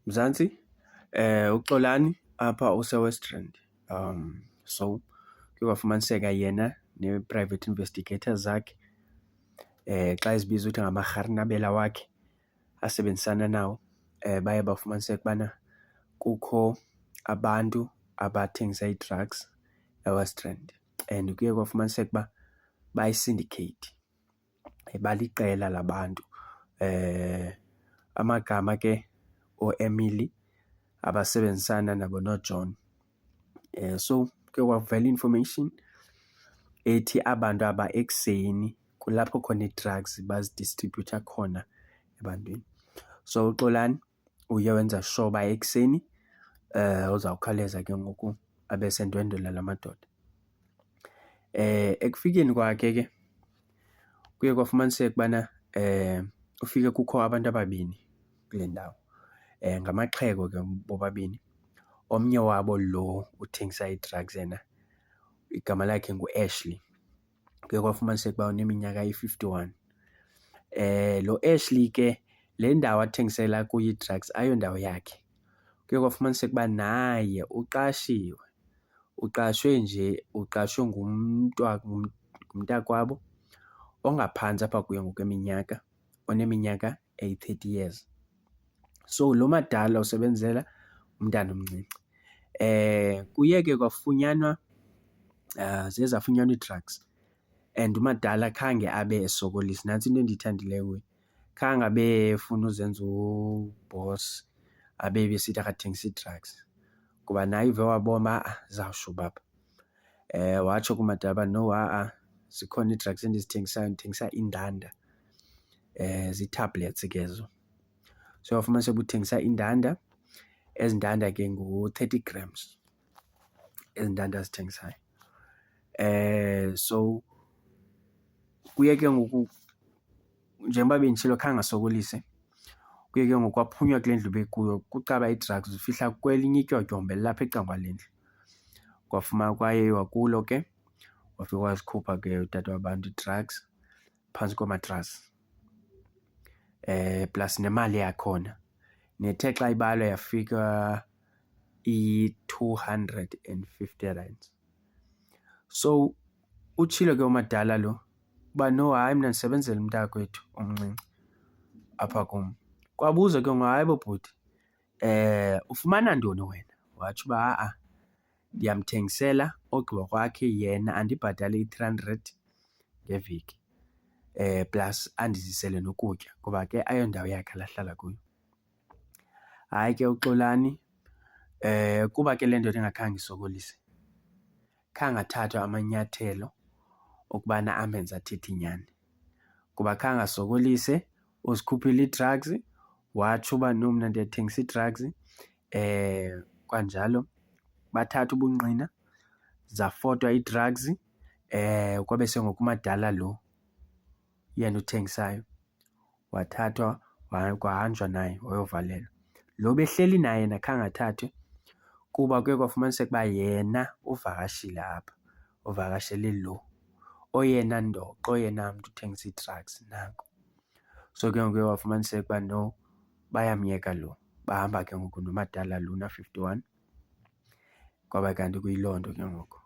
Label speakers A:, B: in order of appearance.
A: Mzansi, uXolani apha use-West Rand. So kuye kwafumaniseka yena ne-private investigators zakhe xa ezibiza ukuthi ngama-Garnabela wakhe asebenzisana nawo baye bafumaniseka ubana kukho abantu abathengisa ii-drugs e-West Rand and kuye kwafumaniseka uba bayi-syndicate, baliqela labantu. Amagama ke o-Emily abasebenzisana nabo noJohn. So kuye kwavela information ethi abantu aba ekuseni kulapho khona ii-drugs bazidistribhuyutha khona ebantwini. So uXolani uye wenza sure uba ekuseni uzawukhawuleza ke ngoku abe sendwendwela la madoda. Ekufikeni kwakhe ke kuye kwafumaniseka ubana ufike kukho abantu ababini kule ndawo, ngamaxhego ke bobabini. Omnye wabo lo uthengisa ii-drugs yena igama lakhe nguAshley, kuye kwafumaniseka uba uneminyaka eyi-51. Lo Ashley ke le ndawo athengisela kuyo ii-drugs ayondawo yakhe. Kuye kwafumaniseka uba naye uqashiwe, uqashwe ngumntakwabo ongaphantsi apha kuye ngokweminyaka, oneminyaka eyi-30 years. So lo madala usebenzela umntana omncinci. Kuye ke kwafunyanwa ziye zafunyanwa ii-drugs and umadala khange abe esokolisa. Nantsi into endiyithandileyo kuye, khange abe efuna uzenza u-boss abe besithi akathengisa ii-drugs kuba naye uve wabona uba zizawushuba apha. Watsho kumadala uba no zikhona ii-drugs endizithengisayo, ndithengisa iindanda, zii-tablets ke ezo. So wafumaniseka uba uthengisa iindanda, ezi ndanda ke ngu-30 grams ezi ndanda azithengisayo. So kuye ke ngoku njengoba benditshilo khange asokolise, kuye ke ngoku kwaphunywa kule ndlu bekuyo kucaba ii-drugs zifihla kwelinye ityotyombe lapha ecangkwale ndlu. Kwayiwa kulo ke wafika wazikhupha ke utata wabantu ii-drugs phantsi komatrasi plus nemali yakhona nethe xa ibalwa yafika i-R250. So utshilo ke umadala lo uba no hayi mna ndisebenzela umntakwethu omncinci apha kum. Kwabuzwa ke ngoku, hayi bo bhuti ufumana ntoni wena? Watsho uba ndiyamthengisela ogqiba kwakhe yena andibhatale i-R300 ngeveki plus andizisele nokutya ngoba ke ayondawo yakhe la ahlala kuyo. Hayi ke uXolani kuba ke le ndoda ingakhange isokolise, khange athathwe amanyathelo okubana amenze athethe inyani kuba khange asokolise, uzikhuphile ii-drugs watsho uba no mna ndiyathengisa ii-drugs. Kwanjalo bathatha ubungqina, zafotwa ii-drugs kwabe sengoku umadala lo yena uthengisayo wathathwa kwahanjwa naye wayovalelwa. Lo behleli naye yena khange athathwe kuba kuye kwafumaniseka uba yena uvakashile apha, uvakashele lo oyena ndoqo, oyena mntu uthengisa ii-drugs nako. So ke ngoku kuye kwafumaniseka uba no bayamyeka lo, bahamba ke ngoku nomadala lona 51 kwaba kanti kuyiloo nto ke ngoku